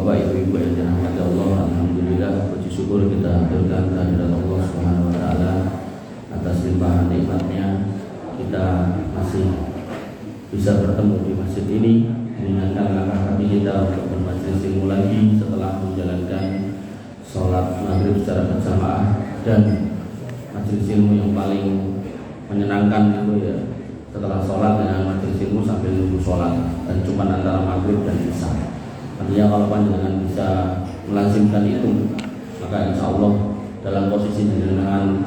Bapak, Ibu-ibu yang dirahmati Allah, alhamdulillah puji syukur kita haturkan kehadirat Allah Subhanahu wa taala atas limpahan nikmatnya kita masih bisa bertemu di masjid ini, mengingatkan langkah kaki kita untuk bermajelis ilmu lagi setelah menjalankan sholat maghrib secara berjamaah. Dan majelis ilmu yang paling menyenangkan itu ya setelah sholat dengan majelis ilmu sambil nunggu sholat, dan cuma antara maghrib dan isya. Artinya kalau panjenengan bisa melazimkan itu, maka insya Allah dalam posisi dengan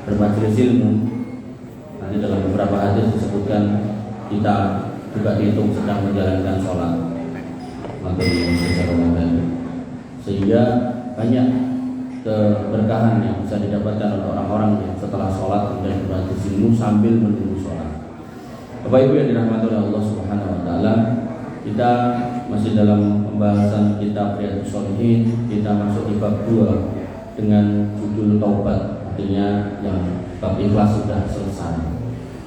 bermajelis ilmu, nanti dalam beberapa hadis disebutkan kita juga dihitung sedang menjalankan sholat maghrib secara Ramadan, sehingga banyak keberkahan yang bisa didapatkan oleh orang-orang yang setelah sholat dan bermajelis ilmu sambil menunggu sholat. Bapak Ibu yang dirahmati oleh Allah Subhanahu wa taala, kita masih dalam pembahasan kitab Riyadhus Shalihin. Kita masuk di bab 2 dengan judul taubat, artinya yang bab ikhlas sudah selesai.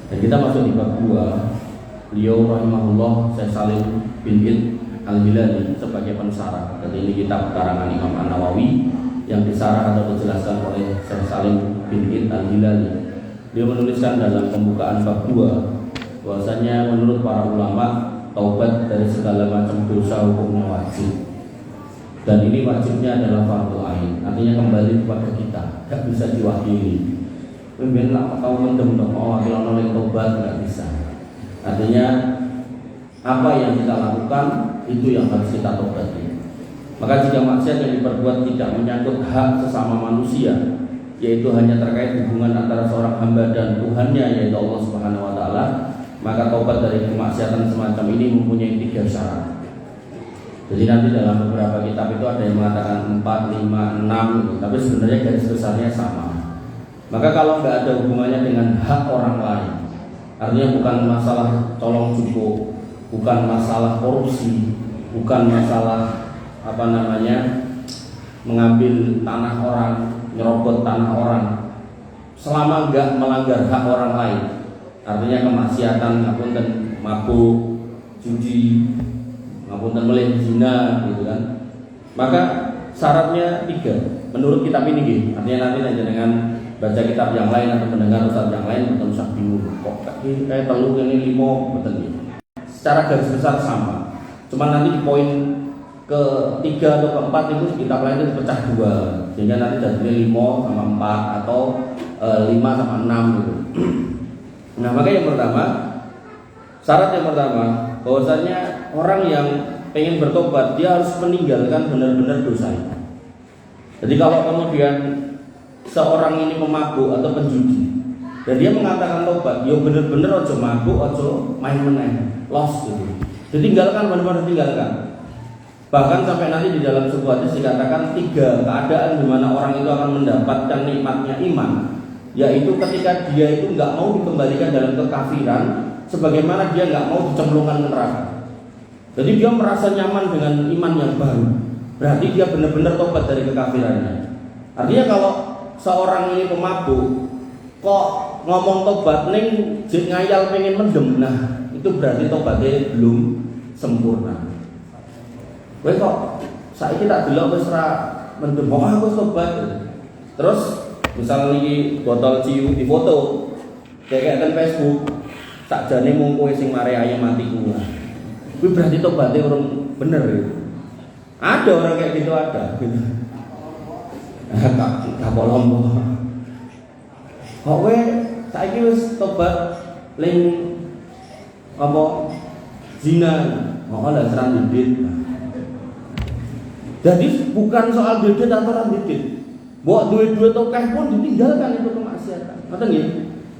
Dan kita masuk di bab 2. Beliau rahimahullah Syekh Salim bin Id Al-Hilali sebagai pensarah. Jadi ini kitab karangan Imam An-Nawawi yang disarah atau dijelaskan oleh Syekh Salim bin Id Al-Hilali. Dia menuliskan dalam pembukaan bab 2 bahwasanya menurut para ulama taubat dari segala macam dosa hukumnya wajib, dan ini wajibnya adalah fardhu ain, artinya kembali kepada kita, gak bisa diwakili. Pemimpin lah kau mendem dong, mau wakil oleh taubat gak bisa. Artinya apa yang kita lakukan itu yang harus kita taubati. Maka jika maksiat yang diperbuat tidak menyangkut hak sesama manusia, yaitu hanya terkait hubungan antara seorang hamba dan Tuhannya, yaitu Allah Subhanahu wa taala, maka taubat dari kemaksiatan semacam ini mempunyai 3 syarat. Jadi nanti dalam beberapa kitab itu ada yang mengatakan 4, 5, 6, tapi sebenarnya garis besarnya sama. Maka kalau nggak ada hubungannya dengan hak orang lain, artinya bukan masalah colong cukup, bukan masalah korupsi, bukan masalah mengambil tanah orang, nyerobot tanah orang, selama nggak melanggar hak orang lain, artinya kemaksiatan, ngapunten mabuk, judi, ngapunten melih zina, gitu kan. Maka syaratnya 3 menurut kitab ini, artinya nanti dengan baca kitab yang lain atau mendengar ustaz yang lain betul usah bingung kok kayak telu ini 5 betul nih. Secara garis besar sama, cuma nanti di poin ke-3 atau ke-4 itu kitab lain itu pecah 2, sehingga nanti jadi 5 sama 4 atau 5 sama 6 gitu. Nah, maka yang pertama, syarat yang pertama, bahwasanya orang yang pengen bertobat dia harus meninggalkan benar-benar dosa itu. Jadi kalau kemudian seorang ini pemabuk atau penjudi dan dia mengatakan tobat, yo benar-benar ojo mabuk, ojo main meneng, lost gitu. Jadi tinggalkan, benar-benar tinggalkan. Bahkan sampai nanti di dalam sebuah hadis dikatakan 3 keadaan di mana orang itu akan mendapatkan nikmatnya iman, yaitu ketika dia itu nggak mau dikembalikan dalam kekafiran, sebagaimana dia nggak mau dicemplungkan ke neraka. Jadi dia merasa nyaman dengan iman yang baru, berarti dia benar-benar tobat dari kekafirannya. Artinya kalau seorang ini pemabuk kok ngomong tobat ning jek ngayal pengen mendem, nah itu berarti tobatnya belum sempurna. Kowe kok saiki tak delok wis ra mendem, aku tobat. Terus misal iki botol ciu di foto kayak kan Facebook, sakjane mung kowe sing mare ayam mati kuwi. Kuwi berarti tobaté urung bener ya. Ada orang kayak gitu, ada gitu. Tak lombok. Kok kowe saiki wis tobat ling apa zina, kok lah serang didit. Jadi bukan soal didit atau ora didit. Mbok duwe-duwe tokeh pun ditinggalkan itu kemaksiatan. Ngoten nggih.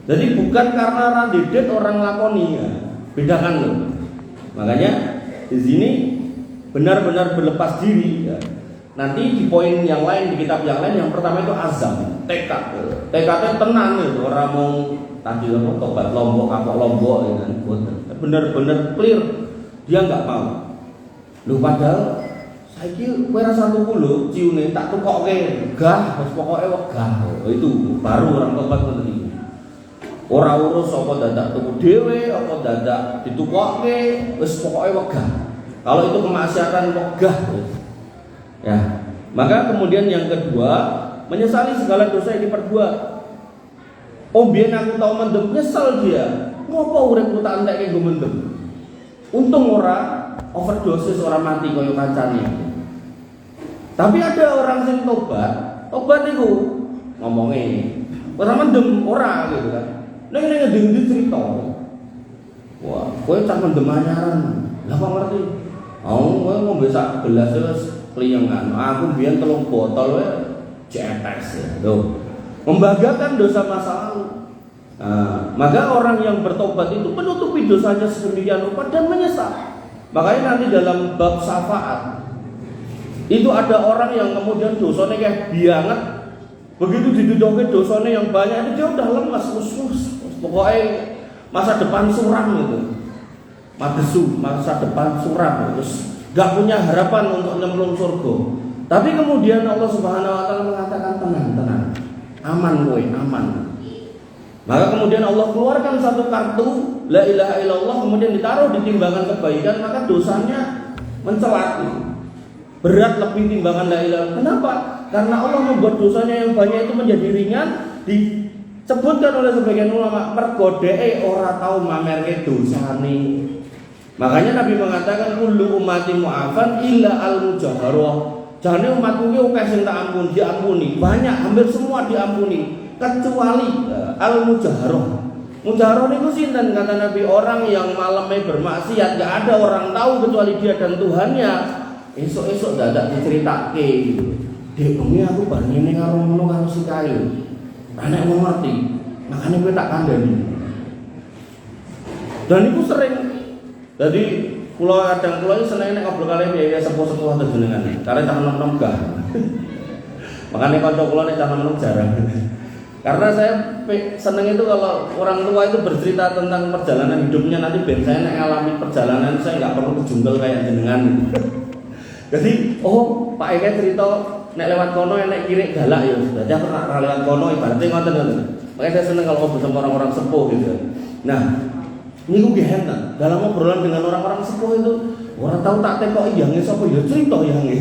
Jadi bukan karena randedet orang lakoni ya. Bedakan loh. Makanya di sini benar-benar berlepas diri ya. Nanti di poin yang lain, di kitab yang lain, yang pertama itu azam, tekad. Tekadnya tenang itu, orang mau tadi apa tobat lombok, apa lombok ya kan. Benar-benar clear dia nggak mau. Loh padahal saiki kowe ra 10 ciune tak tukokke gah wis pokoke wegah. Itu baru orang tobat ngoten iki. Ora urus apa dadak tuku dhewe apa dadak ditukokke, wis pokoke wegah. Kalau itu kemaksiatan wegah Ya, maka kemudian yang kedua, menyesali segala dosa yang diperbuat. Oh biyen aku tau mendem, nyesal dia. Ngopo uripku tak entekke nggo mendem. Untung ora overdosis, ora mati kaya kancane. Tapi ada orang sing tobat itu ngomongnya ora mendem ora gitu kan. Ning ngendi cerita. Wah, kowe tak mendem anyaran. Lah kok ngerti? Kowe ngombe sak gelas wis kliengan. Aku biyen 3 botol wae cetes ya. Loh, membanggakan dosa masa lalu. Nah, maka orang yang bertobat itu menutupi dosanya sedemikian rupa dan menyesal. Makanya nanti dalam bab syafaat itu ada orang yang kemudian dosanya kayak bianget, begitu didudukin dosanya yang banyak itu dia udah lemas, pokoknya masa depan suram gitu, masa depan suram, terus gak punya harapan untuk nyemplung surga. Tapi kemudian Allah Subhanahu Wa Taala mengatakan tenang, aman kowe, aman. Maka kemudian Allah keluarkan satu kartu la ilaha illallah, kemudian ditaruh di timbangan kebaikan, maka dosanya mencelat, berat lebih timbangan la ilaha. Kenapa? Karena Allah membuat dosanya yang banyak itu menjadi ringan. Disebutkan oleh sebagian ulama, mergodee ora tahu mamerke dosane. Makanya Nabi mengatakan kullu ummati mu'afan illa al-mujaharah. Jane umatku ki akeh sing tak ampuni, diampuni, banyak, hampir semua diampuni kecuali al-mujaharah. Mujaharah niku sinten kata Nabi? Orang yang malamnya bermaksiat, gak ada orang tahu kecuali dia dan Tuhannya. Esok-esok dadak diceritake gitu. Dek bengi aku bar ngene karo ngono karo si kayu. Anak mau ngerti, makanya kowe tak kandhani. Dan itu sering. Jadi kadang kula iki seneng nek ngobrol kali piye sepuh-sepuh jenengan. Karena tak nom-nom gah. Makanya kanca kula nek tak nom-nom jarang. Karena saya seneng itu kalau orang tua itu bercerita tentang perjalanan hidupnya, nanti ben saya nek ngalami perjalanan saya nggak perlu kejungkel kayak jenengan. Jadi, oh Pak Eka cerita nek lewat kono nek kiri galak ya. Jadi aku pernah lewat kono ibaratnya ngoten ngoten. Makanya saya seneng kalau ngobrol sama orang-orang sepuh gitu. Nah, niku nggih enten. Dalam obrolan dengan orang-orang sepuh itu, orang tahu tak tekoki yange sapa ya cerita yange.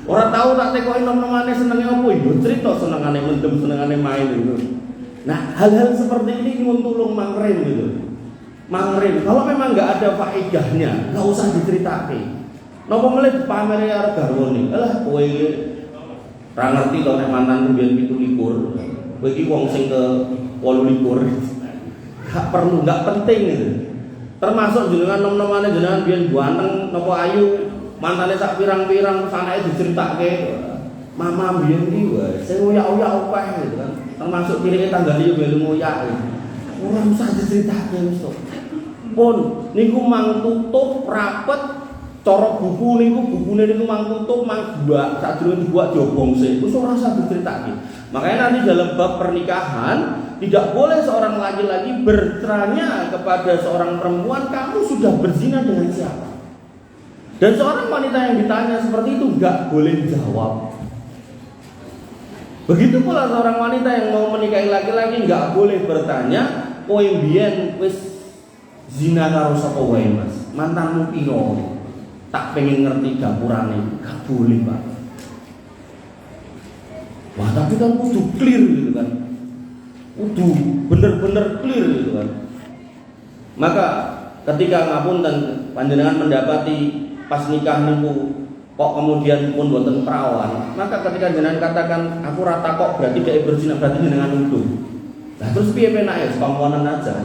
Orang tahu tak tekoki nom-nomane senenge apa ya cerita senengane mendem, senengane main gitu. Nah, hal-hal seperti ini nguntulung mangren gitu. Mangren. Kalau memang enggak ada faedahnya, enggak usah diceritake. Napa mulai dipameri karo garwane? Alah kowe iki ra ngerti to nek mantan mbiyen 17. Kowe iki wong sing ke 28. Gak perlu, gak penting gitu. Termasuk jenengan nom-nomane jenengan biyen ganteng napa ayu, mantane sak pirang-pirang sanake diceritake. Mama biyen iki wae sing ngoyak-oyak opeh gitu kan. Termasuk kirike tanggane yo melu ngoyak. Ora usah diceritake wis to. Pun niku mang tutup rapet. Cara bukune niku mang tutup mang buak sadurunge dibuat diobong sik. Wis ora usah diceritake. Makanya nanti dalam bab pernikahan tidak boleh seorang laki-laki bertanya kepada seorang perempuan, kamu sudah berzina dengan siapa? Dan seorang wanita yang ditanya seperti itu nggak boleh jawab. Begitu pula seorang wanita yang mau menikahi laki-laki nggak boleh bertanya, kowe mbiyen wis zina karo sapa wae Mas? Mantanmu piro? Tak pengen ngerti dapurane, gak boleh Pak. Wah tapi kan kudu clear gitu kan, kudu bener-bener clear gitu kan. Maka ketika ngapunten panjenengan mendapati pas nikah niku kok kemudian pun boten perawan, maka ketika jenengan katakan aku rata kok berarti dia berzina, berarti jenengan nuduh. Nah terus piye penake pamponan aja.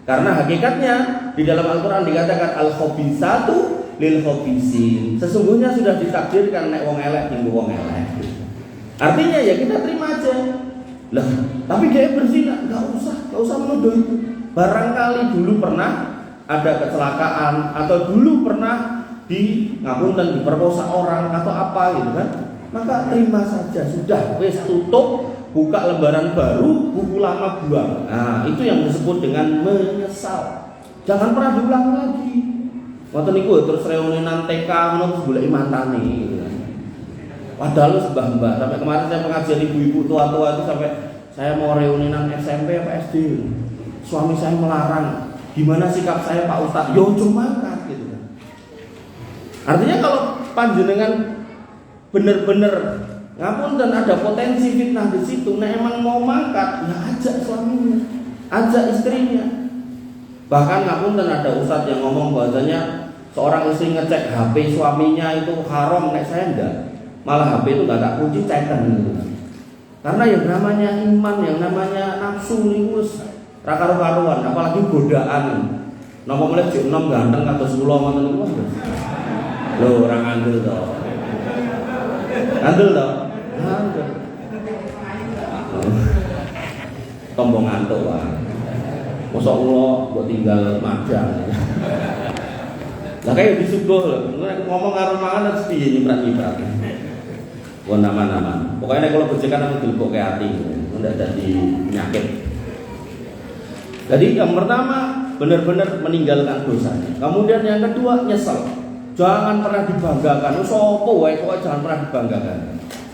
Karena hakikatnya di dalam Al-Qur'an dikatakan al-khabisatu lil khabisin. Sesungguhnya sudah ditakdirkan nek wong elek tinggu wong elek. Artinya ya kita terima aja. Lah, tapi dia berzina, enggak usah menuduh itu. Barangkali dulu pernah ada kecelakaan atau dulu pernah ngapunten diperkosa orang atau apa gitu kan. Maka terima saja, sudah wis tutup, buka lembaran baru, buku lama buang. Nah, itu yang disebut dengan menyesal. Jangan pernah diulang lagi. Waktu niku terus reuninan TK ngono terus golek mantane gitu kan. Padahal mbah-mbah sampai kemarin saya pengajian ibu-ibu tua-tua itu sampai saya mau reuninan SMP apa SD. Suami saya melarang. Gimana sikap saya Pak Ustadz? Yo cuma kan gitu kan. Artinya kalau panjenengan bener-bener ngapunten ada potensi fitnah di situ. Nah emang mau mangkat, ya ajak suaminya, ajak istrinya. Bahkan ngapunten ada ustadz yang ngomong bahwasanya seorang istri ngecek HP suaminya itu haram, nek saya enggak. Malah HP itu enggak tak kunci, cekan gitu. Karena yang namanya iman, yang namanya nafsu niku wis ra karu-karuan, apalagi godaan. Napa mulai jek 6 ganteng kados kula ngoten niku. Lho, ora ngandel to. Ngandel to? Ngandel. Tombong ngantuk wae. Mosok kula kok tinggal madang. Lah kaya disuguh lho. Nek ngomong karo mangan terus piye nyiprat-nyiprat. Wong nama-nama. Pokoknya nek kula bejekan aku dilebokke ati. Ndak dadi penyakit. Jadi yang pertama benar-benar meninggalkan dosanya. Kemudian yang kedua nyesel. Jangan pernah dibanggakan. Sopo wae kok jangan pernah dibanggakan.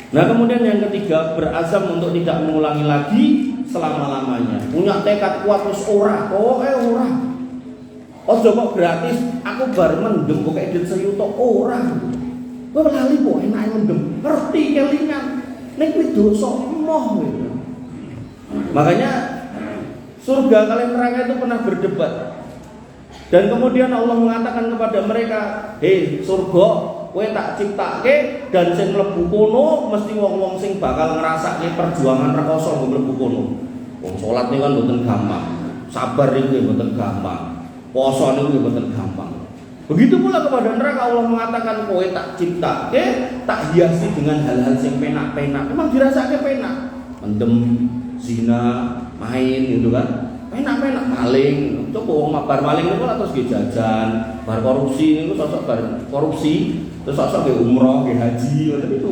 Nah, kemudian yang ketiga berazam untuk tidak mengulangi lagi selama-lamanya. Punya tekad kuat terus ora, ora. Oh coba gratis, aku bar mendem kok edit sayuto ora. Kowe lali kok enake mendem. Ngerti kelingan. Nek kuwi dosa emoh gitu. Makanya surga kalian neraka itu pernah berdebat. Dan kemudian Allah mengatakan kepada mereka, "Hei surga, kowe tak ciptake dan sing mlebu kono mesti wong-wong sing bakal ngrasake perjuangan rekoso nggo mlebu kono." Wong salat niku kan mboten gampang. Sabar niku mboten gampang. Poso niku mboten gampang. Begitu pula kepada neraka Allah mengatakan, "Kowe tak ciptake, tak hiasi dengan hal-hal sing penak-penak." Memang dirasake penak. Mendem, zina, main gitu kan. Penak-penak maling, coba wong bar maling niku terus nggih jajan, bar korupsi niku sosok bar korupsi, terus sosok nggih umroh, nggih haji, ngoten itu.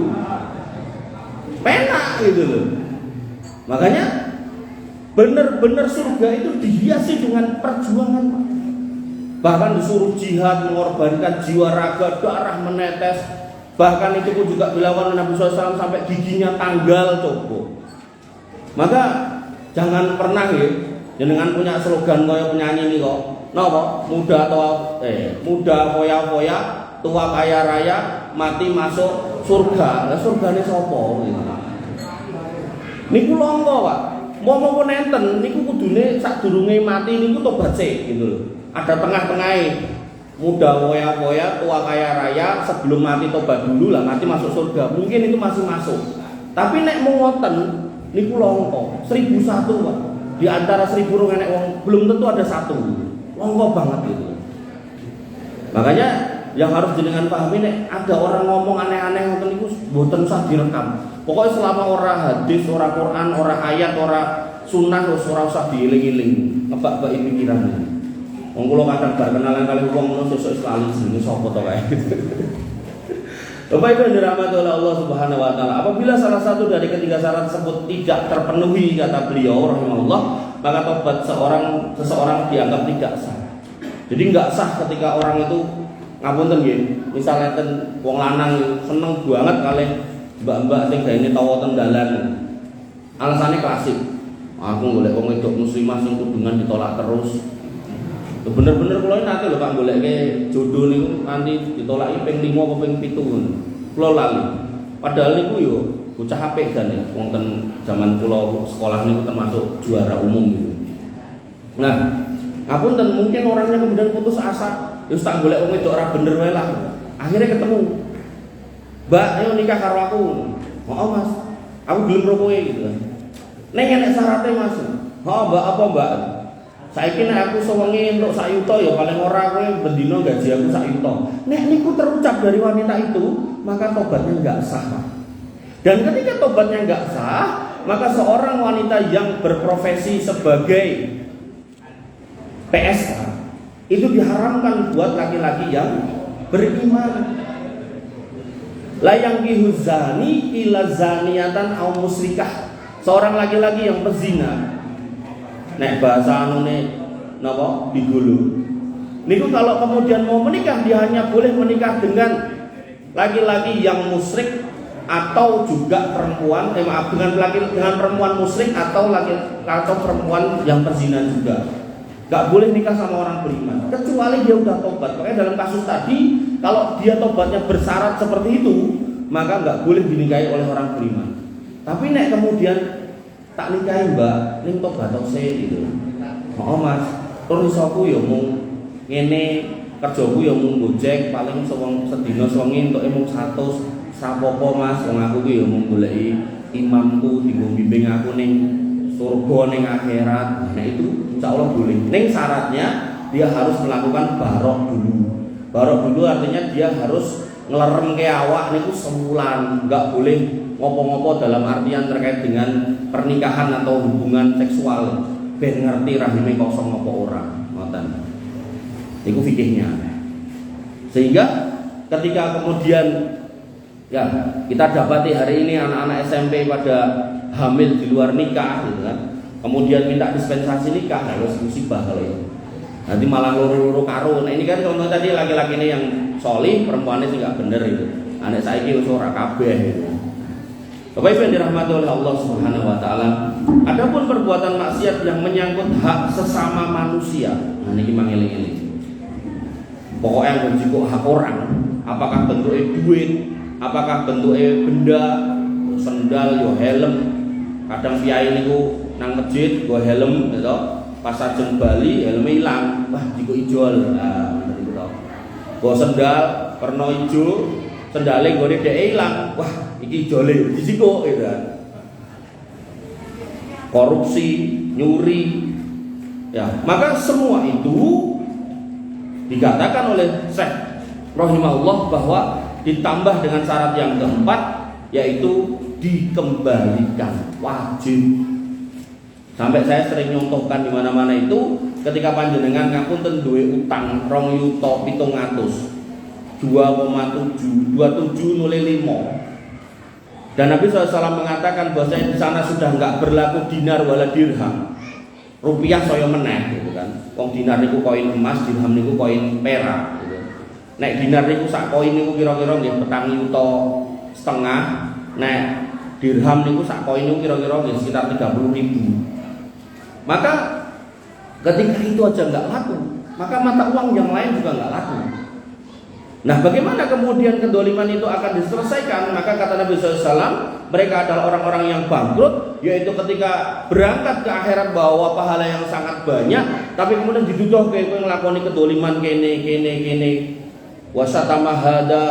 Penak gitu loh. Makanya benar-benar surga itu dihiasi dengan perjuangan. Bahkan disuruh jihad, mengorbankan jiwa raga, darah menetes. Bahkan itu pun juga dilakukan Nabi SAW sampai giginya tanggal coba. Maka jangan pernah ya jenengan punya slogan kaya penyanyi ini kok. Napa? Muda foya-foya, tua kaya raya, mati masuk surga. Lah surgane sapa gitu. Niku longgo, Pak. Mau nenten niku kudune sadurunge mati niku tobat sik gitu lho. Ada tengah-tengahe. Muda foya-foya, tua kaya raya, sebelum mati tobat dulu lah, mati masuk surga. Mungkin itu masih masuk. Tapi nek mau ngoten niku longgo. 1001, Pak. Di antara 1000 orang enek wong belum tentu ada satu. Longgo banget gitu. Makanya yang harus jenengan pahami nek ada orang ngomong aneh-aneh ngoten niku mboten usah direkam. Pokoknya selama ora hadis, ora Quran, ora ayat, ora sunnah wis ora usah dieling-eling, ngebak-baki pikiran. Wong kula kadang bar kenalan kali wong ngono sesuk lali jenenge sapa to kae. Bapak Ibu yang dirahmati oleh Allah Subhanahu wa taala, apabila salah satu dari ketiga syarat tersebut tidak terpenuhi kata beliau rahimahullah, maka tobat seseorang dianggap tidak sah. Jadi enggak sah ketika orang itu ngapunten nggih, misalnya wong lanang seneng banget kali mbak-mbak sing gaene tawa teng dalan. Alasannya klasik. Aku golek wong wedok muslimah sing kudungan ditolak terus. Bener-bener kula nate lho Pak goleke jodoh niku nganti ditolaki ping 5 apa ping 7 ngono. Kula lali. Padahal niku yo bocah apik jane wong ten zaman kula sekolah niku termasuk juara umum gitu. Nah, ngapunten mungkin orangnya kemudian putus asa, ya tak golek wong wedok ora bener wae lah. Akhirnya ketemu. Mbak, ayo nikah karo aku. Oh Mas, aku gelem karo kowe gitu. Ning enek syaratnya Mas. Oh Mbak, apa Mbak? Saiki nek aku sewengi entuk sak yuta ya paling ora kowe bendina gaji aku sak yuta. Nek niku terucap dari wanita itu, maka tobatnya enggak sah. Dan ketika tobatnya enggak sah, maka seorang wanita yang berprofesi sebagai PSK itu diharamkan buat laki-laki yang beriman. La yankihu zani ila zaniyatan aw musyrikah. Seorang laki-laki yang pezina. Nek bahasa anune napa digulu. Niku kalau kemudian mau menikah dia hanya boleh menikah dengan laki-laki yang musyrik atau juga perempuan dengan perempuan musyrik atau perempuan yang perzina juga. Gak boleh nikah sama orang beriman kecuali dia udah tobat. Makanya dalam kasus tadi kalau dia tobatnya bersyarat seperti itu, maka nggak boleh dinikahi oleh orang beriman. Tapi nek kemudian tak nikahi mbak, ning tobat gitu. Oh mas, terus aku ya mung ngene, kerjaku ya mung gojek, paling sedina sewengi entuk mung 100, sapopo mas, wong aku ki ya mung goleki imamku dienggo bimbing aku ning surga ning akhirat. Nah itu insyaallah boleh. Ning syaratnya dia harus melakukan barok dulu. Barok dulu artinya dia harus ngelerem ke awak niku sebulan, enggak boleh ngopo-ngopo dalam artian terkait dengan pernikahan atau hubungan seksual. Ben ngerti rahime kosong ngopo ora, ngoten. Iku fikihnya. Sehingga ketika kemudian ya kita dapati hari ini anak-anak SMP pada hamil di luar nikah gitu kan. Kemudian minta dispensasi nikah, harus musibah kalau itu. Nanti malah loro-loro karo. Nah ini kan contoh tadi laki-laki ini yang solih, perempuannya sih nggak bener itu. Anak saiki wis ora kabeh itu. Bapak Ibu yang dirahmati oleh Allah Subhanahu wa taala, adapun perbuatan maksiat yang menyangkut hak sesama manusia. Nah niki mangeling-eling. Pokoknya yang menjikuk hak orang, apakah bentuknya duit, apakah bentuknya benda, sendal, yo helm. Kadang kiai niku nang masjid go helm gitu. Pas ajeng Bali helmnya hilang, wah jiko ijol. Nah, bener to. Go sendal warna ijo, sendale gone dhek hilang. Wah, iki ijole dijiko gitu kan. Korupsi, nyuri. Ya, maka semua itu dikatakan oleh Syekh rahimahullah bahwa ditambah dengan syarat yang keempat, yaitu dikembalikan, wajib. Sampai saya sering nyontohkan di mana-mana itu ketika panjenengan ngapunten duwe utang 2.700 2,7 2705. Dan Nabi SAW mengatakan bahwasanya di sana sudah enggak berlaku dinar wala dirham. Rupiah saya meneh gitu kan. Wong dinar niku koin emas, dirham niku koin perak gitu. Nek dinar niku sak koin niku kira-kira nggih 4,5 juta. Nek dirham niku sak koin niku kira-kira nggih sekitar 30.000. Maka ketika itu aja nggak laku, maka mata uang yang lain juga nggak laku. Nah, bagaimana kemudian kedoliman itu akan diselesaikan? Maka kata Nabi SAW, mereka adalah orang-orang yang bangkrut, yaitu ketika berangkat ke akhirat bawa pahala yang sangat banyak, tapi kemudian diduduh kayak gue ngelakoni kedoliman kene. Wasatamahada,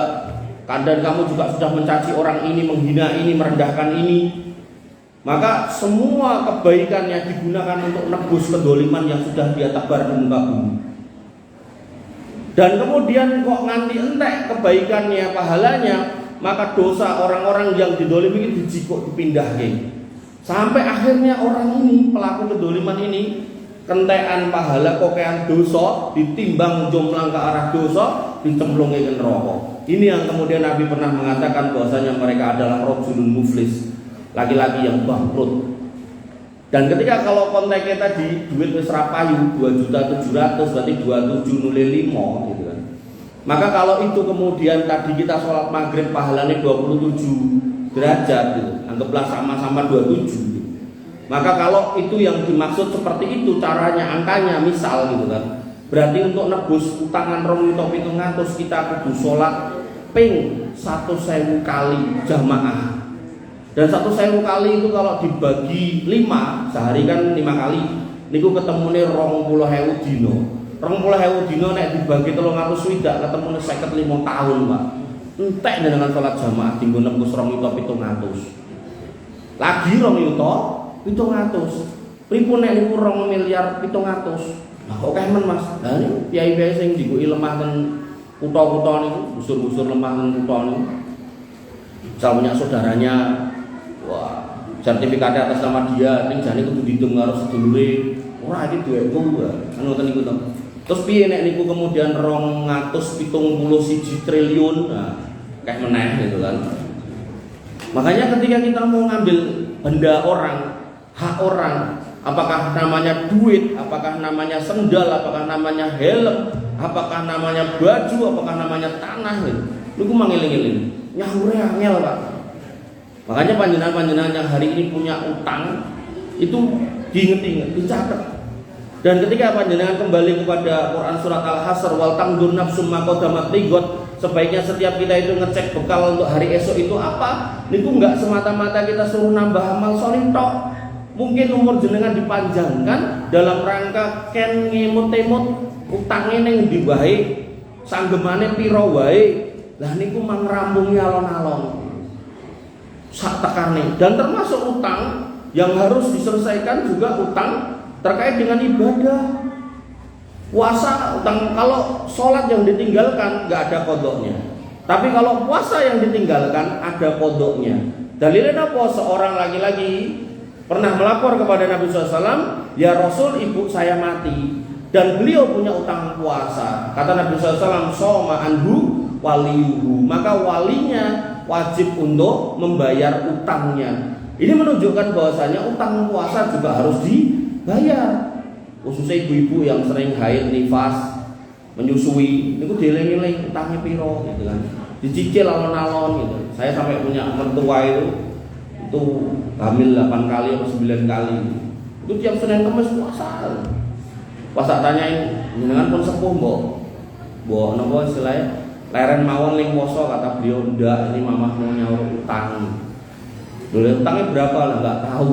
kadang kamu juga sudah mencaci orang ini, menghina ini, merendahkan ini. Maka semua kebaikannya digunakan untuk nebus kedoliman yang sudah dia tebar di muka bumi. Dan kemudian kok nganti entek kebaikannya, pahalanya, maka dosa orang-orang yang didolimi itu dijikuk, dipindahkan. Sampai akhirnya orang ini, pelaku kedoliman ini, kentekan pahala, kokean dosa, ditimbang jomplang ke arah dosa, dicemplungi ke neraka. Ini yang kemudian Nabi pernah mengatakan bahwasanya mereka adalah rajulun muflis, laki-laki yang bangkrut. Dan ketika kalau konteksnya tadi duit wis rapayu 2.700.000 berarti 2705 gitu kan. Maka kalau itu kemudian tadi kita sholat maghrib pahalanya 27 derajat gitu, anggaplah sama-sama 27 gitu. Maka kalau itu yang dimaksud seperti itu caranya, angkanya misal gitu kan, berarti untuk nebus utangan 2.700 kita kudu sholat ping 1.000 kali jamaah. Dan 1.000 kali itu kalau dibagi 5, sehari kan 5 kali, niku ketemune 20.000 dino. 20.000 dino nek dibagi 300 swidak ketemune 55 tahun, Pak. Entek dengan salat jamaah dinggo nembus 2.700. Lagi 2.700. Pripun nek niku 2.700.000. Lah kok kemen, Mas? Lah niku piye-piye sing digoki lemah ten kutha-kutha niku, busur-busur lemah ten kutha niku. Saya punya saudaranya, wah, sertifikatnya atas nama dia, ning jane kudu dihitung karo sedulure. Ora iki duweku, anu ngoten niku to. Terus piye nek niku kemudian 271 triliun, nah, kayak meneh gitu kan. Makanya ketika kita mau ngambil benda orang, hak orang, apakah namanya duit, apakah namanya sendal, apakah namanya helm, apakah namanya baju, apakah namanya tanah gitu. Niku mangeling-eling. Nyahure angel, Pak. Makanya panjenengan-panjenengan yang hari ini punya utang itu diinget-inget, dicatat. Dan ketika panjenengan kembali kepada Quran surat Al-Hasr, wal tangdur nafsum ma qaddamat ligot, sebaiknya setiap kita itu ngecek bekal untuk hari esok itu apa. Niku enggak semata-mata kita suruh nambah amal soleh tok. Mungkin umur jenengan dipanjangkan dalam rangka ken ngemut-emut utangnya ning ndi wae, sanggemane pira wae. Lah niku mang rampungi alon-alon. Sak tekane, dan termasuk utang yang harus diselesaikan juga utang terkait dengan ibadah. Puasa, utang, kalau sholat yang ditinggalkan nggak ada kodoknya. Tapi kalau puasa yang ditinggalkan ada kodoknya. Dalilnya apa? Seorang laki-laki pernah melapor kepada Nabi SAW, ya Rasul, ibu saya mati dan beliau punya utang puasa. Kata Nabi SAW, soma anhu waliyuhu, maka walinya wajib untuk membayar utangnya. Ini menunjukkan bahwasanya utang puasa juga harus dibayar. Khususnya ibu-ibu yang sering haid, nifas, menyusui, itu dieling-eling utangnya piro gitu kan. Dicicil alon-alon gitu. Saya sampai punya mertua itu hamil 8 kali atau 9 kali. Itu tiap Senin Kamis puasa. Pas tak tanyain, jenengan pun sepuh mbok napa istilahnya? Leren mawon ling poso, kata beliau, ndak, ini mamah mau nyaur utang. Dulu utangnya berapa lah enggak tahu.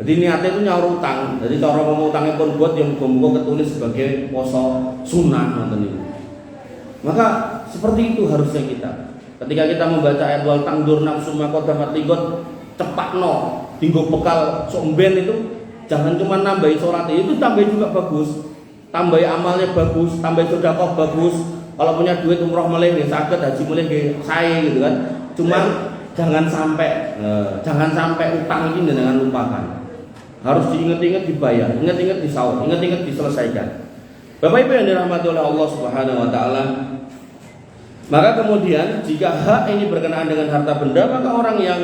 Jadi niatnya itu nyaur utang. Jadi cara ngomong utangnya pun buat yang muga-muga ketulis sebagai poso sunnah ngoten niku. Maka seperti itu harusnya kita. Ketika kita membaca ayat wal tangdur nafsu ma qaddamat ligot, cepatno dinggo bekal somben itu, jangan cuma nambahi salat itu, tambah juga bagus. Tambah amalnya bagus, tambah sedekah bagus. Kalau punya duit umroh meleh nggih saged, haji meleh nggih sae gitu kan. Cuma jangan sampai utang ini dengan lupakan. Harus diingat-ingat dibayar, ingat-ingat disaur, ingat-ingat diselesaikan. Bapak Ibu yang dirahmati oleh Allah Subhanahu wa taala. Maka kemudian jika hak ini berkenaan dengan harta benda, maka orang yang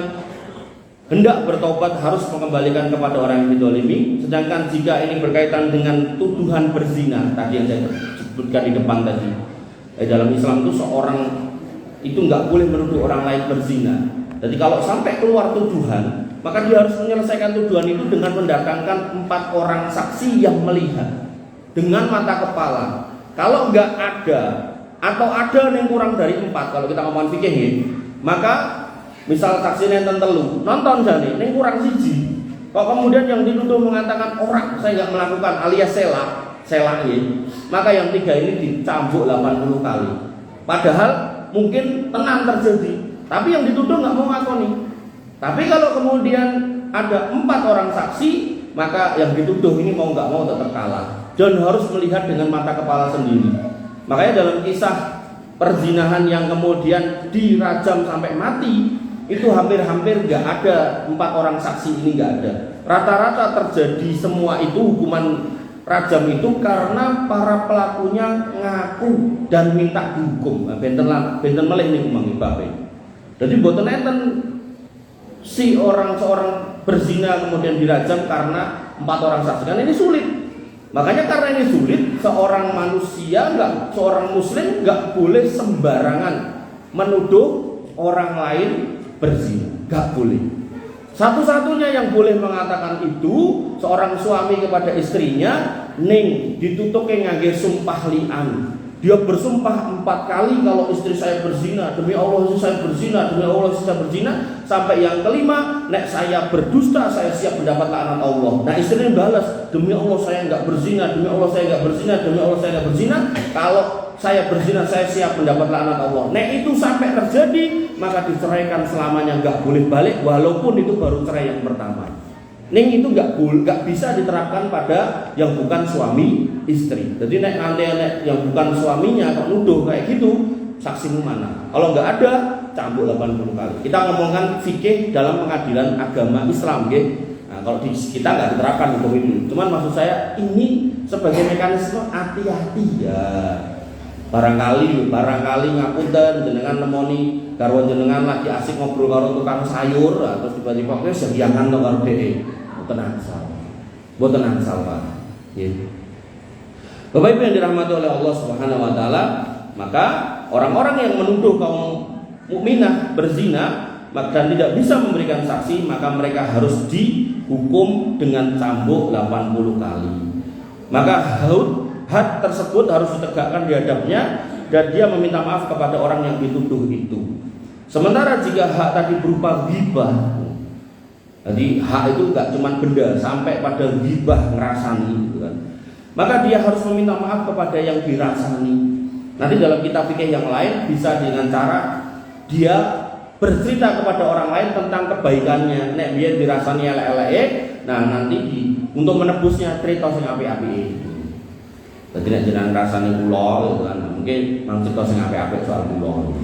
hendak bertobat harus mengembalikan kepada orang yang dizalimi. Sedangkan jika ini berkaitan dengan tuduhan berzina tadi yang saya sebutkan di depan tadi, dalam Islam itu seorang itu nggak boleh menuduh orang lain berzina. Jadi kalau sampai keluar tuduhan, maka dia harus menyelesaikan tuduhan itu dengan mendatangkan 4 orang saksi yang melihat dengan mata kepala. Kalau nggak ada atau ada yang kurang dari 4, kalau kita ngomong fikih, maka misal saksinya enten telu, nonton jane ning kurang siji. Kalau kemudian yang dituduh mengatakan orang saya nggak melakukan alias selak ini, maka yang 3 ini dicambuk 80 kali. Padahal mungkin tenang terjadi, tapi yang dituduh nggak mau ngakoni. Tapi kalau kemudian ada 4 orang saksi, maka yang dituduh ini mau nggak mau tetap kalah dan harus melihat dengan mata kepala sendiri. Makanya dalam kisah perzinahan yang kemudian dirajam sampai mati, itu hampir-hampir nggak ada 4 orang saksi ini, nggak ada. Rata-rata terjadi semua itu hukuman rajam itu karena para pelakunya ngaku dan minta dihukum. Benten meleh niku mangke bae. Jadi mboten enten seorang berzina kemudian dirajam karena 4 orang saksi. Kan ini sulit. Makanya karena ini sulit, seorang manusia seorang muslim nggak boleh sembarangan menuduh orang lain berzina, nggak boleh. Satu-satunya yang boleh mengatakan itu seorang suami kepada istrinya, ning ditutuke ngangge sumpah li'an. Dia bersumpah 4 kali kalau istri saya berzina, demi Allah istri saya berzina, demi Allah istri saya berzina, sampai yang kelima, nek saya berdusta saya siap mendapat laknat Allah. Nah istrinya balas, demi Allah saya enggak berzina, demi Allah saya enggak berzina, demi Allah saya enggak berzina. Kalau saya berzina saya siap mendapat laknat Allah. Nek itu sampai terjadi, maka diceraikan selamanya, enggak boleh balik walaupun itu baru cerai yang pertama. Ning itu enggak bisa diterapkan pada yang bukan suami istri. Jadi nek yang bukan suaminya kok nuduh kayak gitu, saksimu mana? Kalau enggak ada, cambuk 80 kali. Kita ngomongkan fikih dalam pengadilan agama Islam, nggih. Nah, kalau di kita enggak diterapkan hukum itu. Cuman maksud saya ini sebagai mekanisme hati-hati ya. Barangkali ngapunten jenengan nemoni garwa jenengan lagi asik ngobrol karo tukang sayur, terus tiba-tiba kowe sembiangan to karo dhek. Boten angsal Pak. Nggih. Bapak Ibu yang dirahmati oleh Allah Subhanahu wa taala, maka orang-orang yang menuduh kaum mukminah berzina dan tidak bisa memberikan saksi, maka mereka harus dihukum dengan cambuk 80 kali. Maka had tersebut harus ditegakkan di hadapnya dan dia meminta maaf kepada orang yang dituduh itu. Sementara jika hak tadi berupa ghibah, jadi hak itu gak cuma benda, sampai pada ghibah, ngerasani gitu kan, maka dia harus meminta maaf kepada yang dirasani. Nanti dalam kitab fikih yang lain bisa dengan cara dia bercerita kepada orang lain tentang kebaikannya. Nek dia dirasani elek-elek, nah nanti untuk menebusnya cerita sing apik-apik. Jadi nek jenengan rasani kula gitu kan, mungkin mang cerita sing apik-apik soal kula.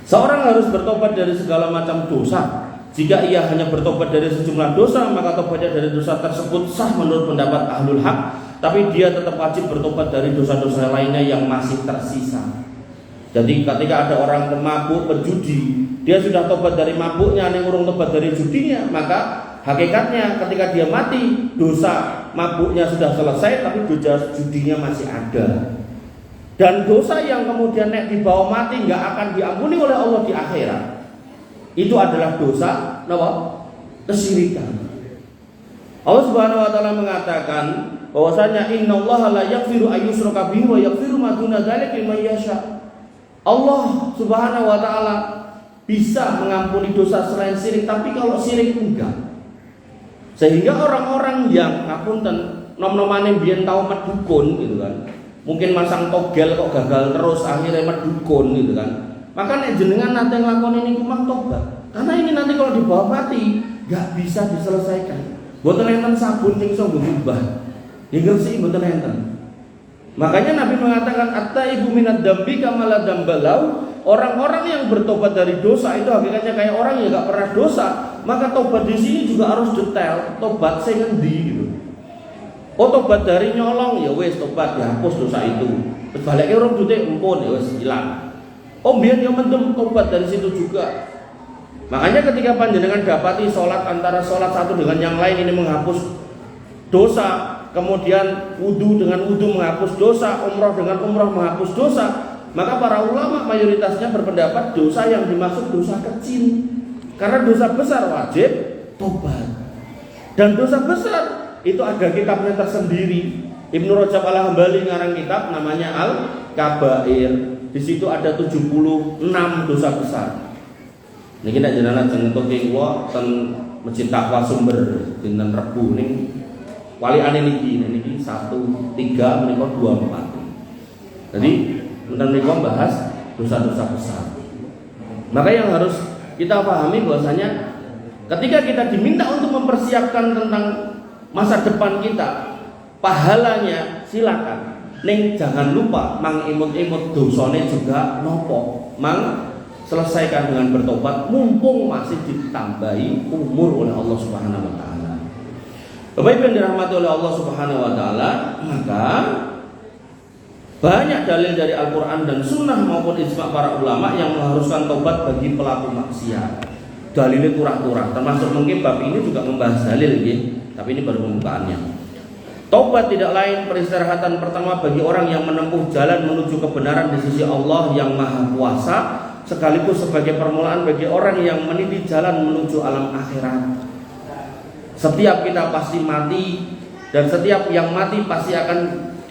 Seorang harus bertobat dari segala macam dosa. Jika ia hanya bertobat dari sejumlah dosa, maka tobatnya dari dosa tersebut sah menurut pendapat ahlul haq. Tapi dia tetap wajib bertobat dari dosa-dosa lainnya yang masih tersisa. Jadi ketika ada orang pemabuk, penjudi, dia sudah tobat dari mabuknya, ning urung tobat dari judinya, maka hakikatnya ketika dia mati, dosa mabuknya sudah selesai, tapi dosa judinya masih ada. Dan dosa yang kemudian nek dibawa mati nggak akan diampuni oleh Allah di akhirat, itu adalah dosa kesyirikan. Allah Subhanahu wa taala mengatakan bahwasanya innallaha la yaghfiru ayyushraka bihi wa yaghfiru ma duna dzalika liman yasha. Allah Subhanahu wa taala bisa mengampuni dosa selain syirik, tapi kalau syirik enggak. Sehingga orang-orang yang ngapunten nom-nomane biyen tau medukun gitu kan, mungkin masang togel kok gagal terus akhirnya medukun gitu kan, maka nek jenengan nanti nglakoni niku mah tobat. Karena ini nanti kalau dibawa mati enggak bisa diselesaikan. Mboten enten sabun sing iso ngubah. Nggih sih mboten enten. Makanya Nabi mengatakan at-taibu minad dambi kama la dambalau. Orang-orang yang bertobat dari dosa itu hakikatnya kayak orang yang enggak pernah dosa. Maka tobat di sini juga harus detail. Tobat sing endi gitu. Oh tobat dari nyolong ya wis tobat dihapus dosa itu. Terus baleke urung dute empun ya wis hilang. Oh biyen yo mendem tobat dari situ juga. Makanya ketika panjenengan dapati sholat antara sholat satu dengan yang lain ini menghapus dosa, kemudian wudu dengan wudu menghapus dosa, umroh dengan umroh menghapus dosa, maka para ulama mayoritasnya berpendapat dosa yang dimaksud dosa kecil. Karena dosa besar wajib tobat. Dan dosa besar itu ada kitabnya tersendiri. Ibnu Rajab Al-Hambali ngarang kitab namanya Al-Kabair. Di situ ada 76 dosa besar. Niki nek jenengan jeneng toke kula ten Masjid Taqwa Sumber dinten Rebo ning waliane niki 1 3 menika 24. Jadi enten menika bahas dosa-dosa besar. Maka yang harus kita pahami bahwasanya ketika kita diminta untuk mempersiapkan tentang masa depan kita, pahalanya silakan. Ning jangan lupa mang imut-imut dosane juga nopo. Mang selesaikan dengan bertobat mumpung masih ditambahi umur oleh Allah Subhanahu wa taala. Bapak Ibu yang dirahmati oleh Allah Subhanahu wa taala, maka banyak dalil dari Al-Qur'an dan Sunnah maupun ijma' para ulama yang mengharuskan tobat bagi pelaku maksiat. Dalilnya turah-turah, termasuk mungkin bab ini juga membahas dalil ya, tapi ini baru pembukaannya. Tobat tidak lain peristirahatan pertama bagi orang yang menempuh jalan menuju kebenaran di sisi Allah yang Maha Kuasa, sekaligus sebagai permulaan bagi orang yang meniti jalan menuju alam akhirat. Setiap kita pasti mati, dan setiap yang mati pasti akan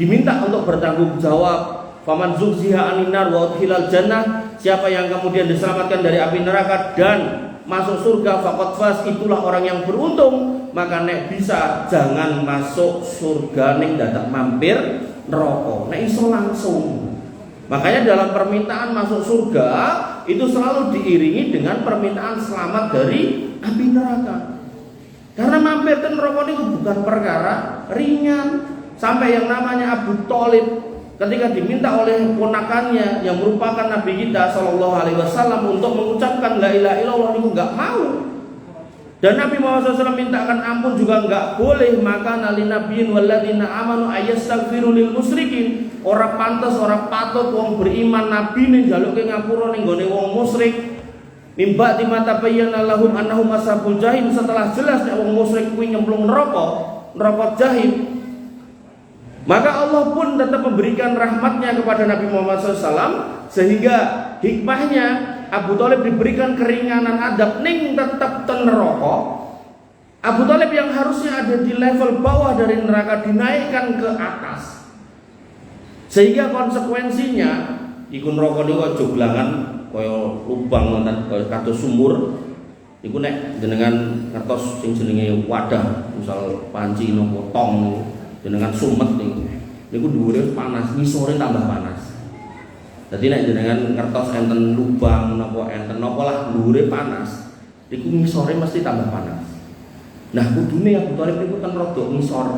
diminta untuk bertanggung jawab. Faman zuhziha 'anil nar wa udkhilal jannah, siapa yang kemudian diselamatkan dari api neraka dan masuk surga, faqad faz, itulah orang yang beruntung. Maka nek bisa jangan masuk surga ning dadak mampir neraka, nek iso langsung. Makanya dalam permintaan masuk surga itu selalu diiringi dengan permintaan selamat dari api neraka. Karena mampir ke neraka itu bukan perkara ringan. Sampai yang namanya Abu Thalib ketika diminta oleh ponakannya yang merupakan Nabi kita Shallallahu Alaihi Wasallam untuk mengucapkan la ilaha illallah itu nggak mau. Dan Nabi Muhammad SAW mintakan ampun juga enggak boleh. Maka nali nabiyin waladina amanu ayastaghfiru lil musyrikin. Ora pantas, ora patut wong beriman nabi ning jaluke ngapura ning gone wong musyrik. Mimba timata bayyana lahum annahum ashabul jahim, setelah jelas nek wong musyrik kuwi nyemplung neraka jahim. Maka Allah pun tetap memberikan rahmatnya kepada Nabi Muhammad SAW, sehingga hikmahnya Abu Thalib diberikan keringanan adab ning tetap ten neraka. Abu Thalib yang harusnya ada di level bawah dari neraka dinaikkan ke atas, Sehingga konsekuensinya iku neraka niku aja blangan kaya lubang wonten kaya sumur. Iku nek jenengan ngertos sing jenenge wadah, misal panci napa tong jenengan sumet niku dhuwure panas, ngisore tambah panas. Dadi nek jenengan ngertos enten lubang napa enten napa lah dhuwure panas, niku ngisore mesti tambah panas. Nah, kudune Abu Thalib niku ten rada ngisor.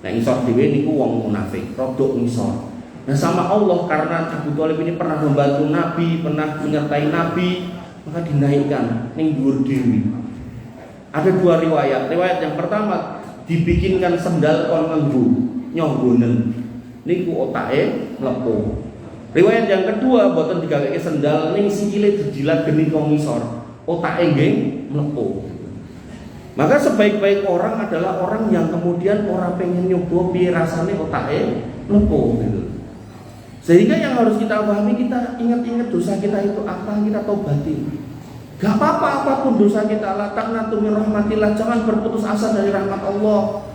Nek ngisor dhewe niku wong munafik, rada ngisor. Nah, sama Allah karena Abu Thalib ini pernah membantu Nabi, pernah menyertai Nabi, maka dinaikkan ning dhuwur dhewe. Ada dua riwayat. Riwayat yang pertama dibikinkan sendal kon nganggo nyonggonen. Niku otake mlebu. Riwayat yang kedua boten digaweke sendal ning sikile dijilat geni kok ngisor. Otake nggih mlebu. Maka sebaik-baik orang adalah orang yang kemudian orang pengen nyoba piye rasane otake mlebu gitu. Sehingga yang harus kita pahami, kita ingat-ingat dosa kita itu apa, kita taubatin. Gak apa-apa apapun dosa kita, la taqnatu min rahmatillah, jangan berputus asa dari rahmat Allah.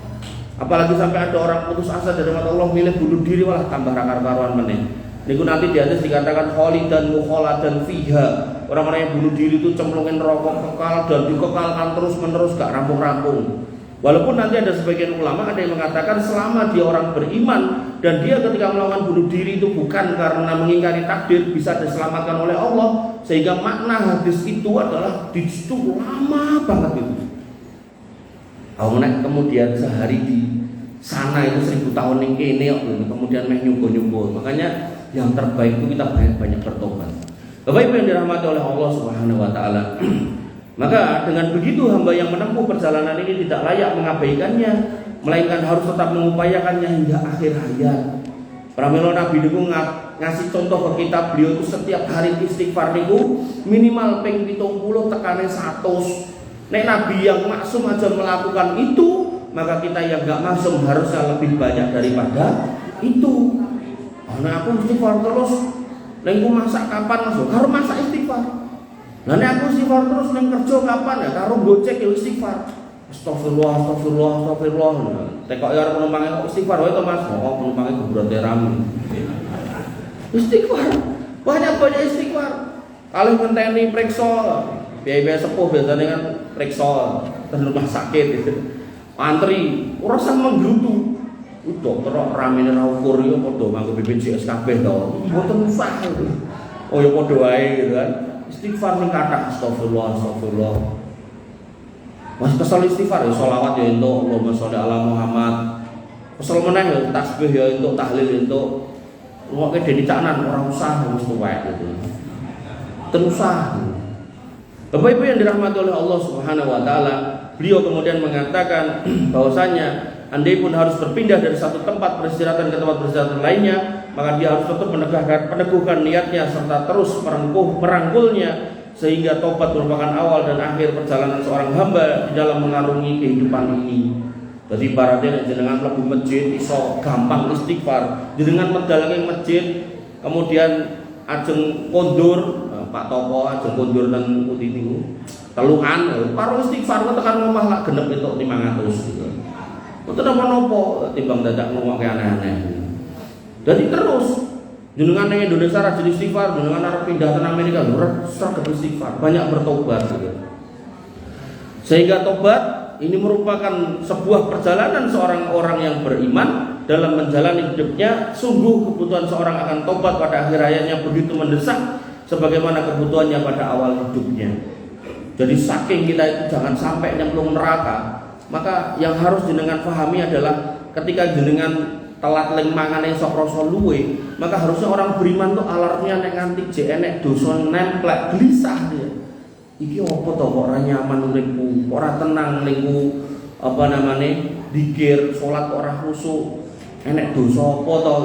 Apalagi sampai ada orang putus asa dari rahmat Allah milih bunuh diri, walah tambah rakar-karuan meneh. Niku nanti di atas dikatakan khalidan mukhaladan fiha. Orang-orang yang bunuh diri itu cemplungin rokok kekal dan dikekalkan terus-menerus gak rampung-rampung. Walaupun nanti ada sebagian ulama ada yang mengatakan selama dia orang beriman dan dia ketika melakukan bunuh diri itu bukan karena mengingkari takdir, bisa diselamatkan oleh Allah. Sehingga makna hadis itu adalah di situ lama banget itu. Kemudian sehari di sana itu 1000 tahun yang kene kemudian meh nyunggo-nyunggo. Makanya yang terbaik itu kita banyak bertobat. Bapak Ibu yang dirahmati oleh Allah Subhanahu wa taala. Maka dengan begitu hamba yang menempuh perjalanan ini tidak layak mengabaikannya, melainkan harus tetap mengupayakannya hingga akhir hayat. Pramila Nabi niku ngasih contoh ke kita, beliau itu setiap hari istighfar niku minimal ping 70 tekane 100. Nek Nabi yang maksum aja melakukan itu, maka kita yang gak maksum harusnya lebih banyak daripada itu. Nah aku istighfar terus, nengku masak kapan masuk? Karo masak istighfar. Nah nek aku istighfar terus neng kerja kapan ya? Karo gocek ya istighfar. Astagfirullah, astagfirullah, astagfirullah. Tekok ya penumpangnya kok istighfar wae to Mas. Oh, penumpangnya gebrote rame. Istighfar. Banyak-banyak istighfar. Kalau ngenteni priksa, biaya-biaya sepuh biasanya kan priksa terus rumah sakit gitu. Antri, ora usah menggerutu. Dokter ramene ra ukur yo padha nganggo BPJS kabeh to. Mboten usah. Oh ya padha wae gitu kan. Istighfar ning kathah astagfirullah, astagfirullah. Mas kesel istighfar ya sholawat ya entuk Allahumma sholli ala Muhammad. Kesel meneh ya tasbih ya entuk, tahlil entuk. Ruwake dene caknan ora usah wis tuwek gitu. Terus usah. Bapak Ibu yang dirahmati oleh Allah Subhanahu wa taala, beliau kemudian mengatakan bahwasanya andai pun harus berpindah dari satu tempat peristirahatan ke tempat peristirahatan lainnya, maka dia harus tetap meneguhkan niatnya serta terus merangkulnya sehingga tobat merupakan awal dan akhir perjalanan seorang hamba di dalam mengarungi kehidupan ini. Jadi ibaratnya jenengan mlebu masjid iso gampang istighfar, jenengan medal ing masjid kemudian ajeng kondur Pak Topo ajeng kondur dan putih niku telungan karo istighfar tekan omah lak genep entuk 500 gitu. Mboten napa-napa timbang dadak ngomongke aneh-aneh. Jadi terus jenengan ning Indonesia ra jadi istighfar, jenengan arep pindah ke Amerika ora saged istighfar, banyak bertobat gitu. Sehingga tobat ini merupakan sebuah perjalanan seorang orang yang beriman dalam menjalani hidupnya. Sungguh kebutuhan seorang akan tobat pada akhir hayatnya begitu mendesak sebagaimana kebutuhannya pada awal hidupnya. Jadi saking kita itu jangan sampai nyemplung neraka. Maka yang harus jenengan pahami adalah ketika jenengan telat ling mangane sok rasa luwe, maka harusnya orang beriman tuh alarmnya nek nganti jek enek dosa nemplek gelisah dia. Iki apa to kok ora nyaman uripku, ora tenang lingku apa namane dikir salat ora khusyuk, enek dosa apa to.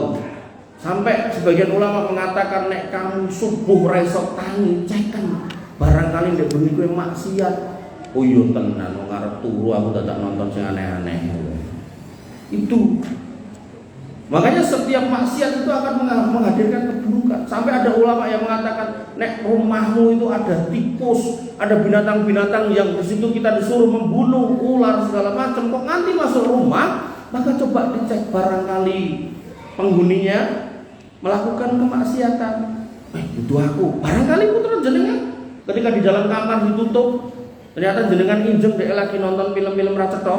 Sampai sebagian ulama mengatakan nek kamu subuh ra iso tangi, ceken barangkali ndek bengi kowe maksiat. Oh iya tenan wong arep turu aku dadak nonton sing aneh-aneh. Itu. Makanya setiap maksiat itu akan menghadirkan keburukan. Sampai ada ulama yang mengatakan, nek rumahmu itu ada tikus, ada binatang-binatang yang di situ kita disuruh membunuh ular segala macam, kok nanti masuk rumah, maka coba dicek barangkali penghuninya melakukan kemaksiatan. Itu aku. Barangkali putra jenengan ketika di dalam kamar ditutup, ternyata jenengan injeng dhek lagi nonton film-film ra cetha.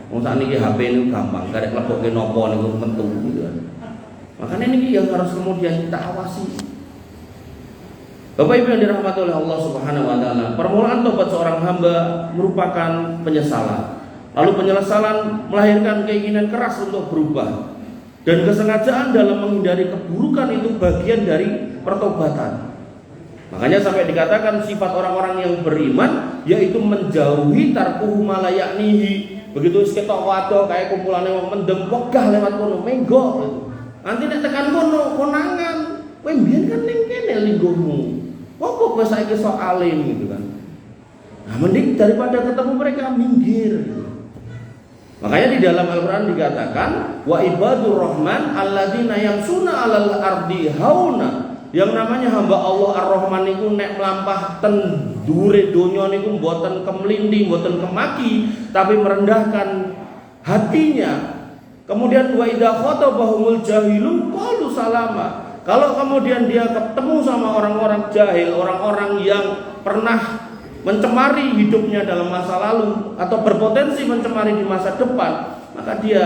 Wong sakniki HP niku gampang, karek lebokke napa niku metu gitu kan. Makanya ini yang harus kemudian kita awasi. Bapak Ibu yang dirahmati oleh Allah Subhanahu wa taala, permulaan tobat seorang hamba merupakan penyesalan. Lalu penyesalan melahirkan keinginan keras untuk berubah. Dan kesengajaan dalam menghindari keburukan itu bagian dari pertobatan. Makanya sampai dikatakan sifat orang-orang yang beriman yaitu menjauhi tarkuhu ma la ya'nihi. Begitu ketok waduh kayak kumpulane wong mendem wegah lewat kono menggo. Nanti nek tekan kono konangan, kowe mbiyen kan ning kene linggohmu. Kok kowe saiki sok alim gitu kan. Nah, mending daripada ketemu mereka minggir. Makanya di dalam Al-Quran dikatakan wa ibadur rahman alladzina yamsuna 'alal ardi hauna. Yang namanya hamba Allah Ar-Rahman niku nek mlampah ten dure donya niku mboten kemlindi, mboten kemaki, tapi merendahkan hatinya. Kemudian wa idza khatabahumul jahilun qalu salama. Kalau kemudian dia ketemu sama orang-orang jahil, orang-orang yang pernah mencemari hidupnya dalam masa lalu atau berpotensi mencemari di masa depan, maka dia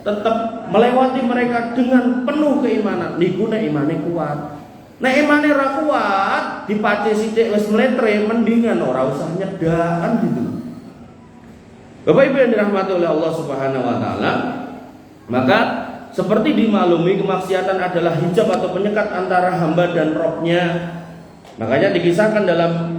tetap melewati mereka dengan penuh keimanan. Niku nek imane kuat. Nek imane ra kuat, dipace sithik wis mletre, mendingan ora usah nyedak kan gitu. Bapak Ibu yang dirahmati oleh Allah Subhanahu wa taala, maka seperti dimaklumi kemaksiatan adalah hijab atau penyekat antara hamba dan Rabb-nya. Makanya dikisahkan dalam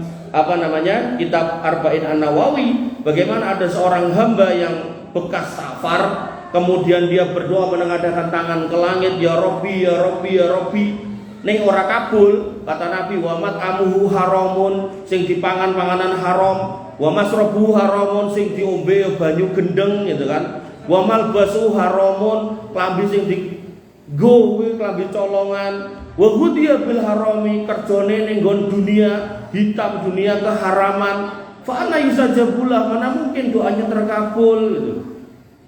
kitab Arba'in An-Nawawi, bagaimana ada seorang hamba yang bekas safar, kemudian dia berdoa menengadahkan tangan ke langit, ya Rabbi, ya Rabbi, ya Rabbi. Ning ora kabul, kata Nabi, wa mat'amuhu haramun, sing dipangan panganan haram, wa masrabuhu haramun, sing diombe banyu gendeng gitu kan. Wa malbasu haramun, klambi sing digowe klambi colongan. Wa hudiya bil harami, kerjane ning nggon dunia, hitam dunia keharaman. Fa ana yusajabulah, mana mungkin doanya terkabul gitu.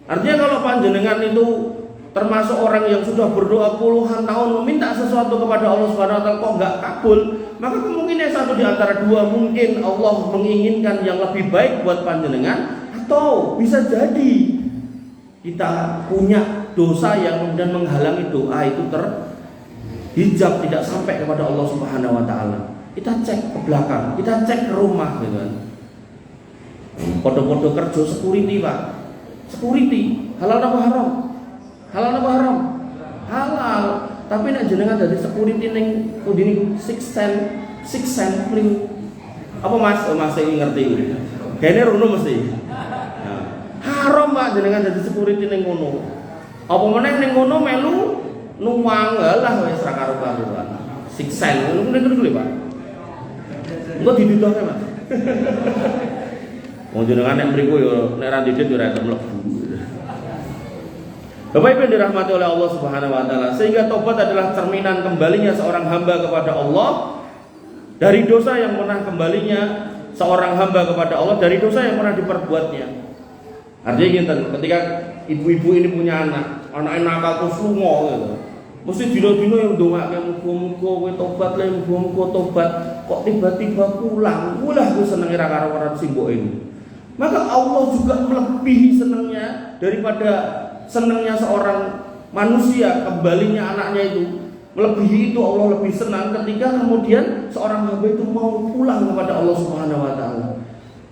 Artinya kalau panjenengan itu termasuk orang yang sudah berdoa puluhan tahun meminta sesuatu kepada Allah Subhanahu wa taala kok enggak kabul, maka kemungkinan satu di antara dua, mungkin Allah menginginkan yang lebih baik buat panjenengan, atau bisa jadi kita punya dosa yang kemudian menghalangi doa itu terhijab, tidak sampai kepada Allah Subhanahu wa taala. Kita cek ke belakang, kita cek ke rumah gitu kan. Podo-podo kerja security, Pak. Security halal apa haram? Halal apa haram? Halal. Tapi nek jenengan dari security ning kudine 6 cent mling. Apa Mas? Oh, Mas iki ngerti. Kene rono mesti. Nah, haram Pak jenengan dari security ning ngono. Apa meneh ning ngono melu nuwang lah wis ra karo-karuan. 6 cent ngono kuwi Pak. Engko didudone Mas. Wong jenengan nek mriku yo nek ra didit yo ora mlebu. Bapak Ibu yang dirahmati oleh Allah Subhanahu wa taala, sehingga tobat adalah cerminan kembalinya seorang hamba kepada Allah dari dosa yang pernah kembalinya seorang hamba kepada Allah dari dosa yang pernah diperbuatnya. Artinya gitu, ketika ibu-ibu ini punya anak nakal terus lunga gitu. Mesti dino-dino yang ndongake muga-muga kowe tobat le, muga-muga tobat, kok tiba-tiba pulang. Ulah ku senenge ra karo-karo simboke ini. Maka Allah juga melebihi senangnya daripada senangnya seorang manusia kembalinya anaknya itu. Melebihi itu Allah lebih senang ketika kemudian seorang hamba itu mau pulang kepada Allah Subhanahu wa taala.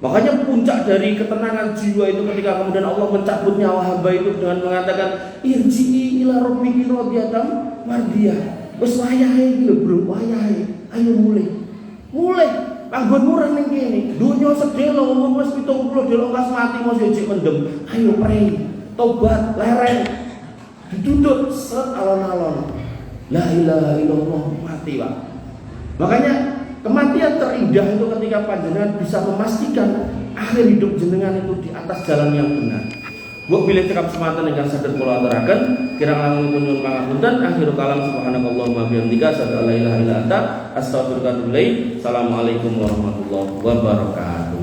Makanya puncak dari ketenangan jiwa itu ketika kemudian Allah mencabut nyawa hamba itu dengan mengatakan irji'i ila rabbiki radiyatan mardiyah. Wis wayahe iki lho, Bro, wayahe. Ayo mulai. Panggonmu ora ning kene. Donya sedelo umur wis 70 delo kas mati mosok jek mendem. Ayo prei. Tobat, lereng, dituntut set alon-alon. La ilaha illallah, mati Pak. Makanya kematian terindah itu ketika panjenengan bisa memastikan akhir hidup jenengan itu di atas jalan yang benar. Buat pilih cekap semata dengan sadar kula aturaken, kirang langkung nyuwun pangapunten. Akhirul kalam subhanakallahumma bihamdika asyhadu an la ilaha illa anta astaghfiruka wa atubu ilaik. Assalamualaikum warahmatullahi wabarakatuh.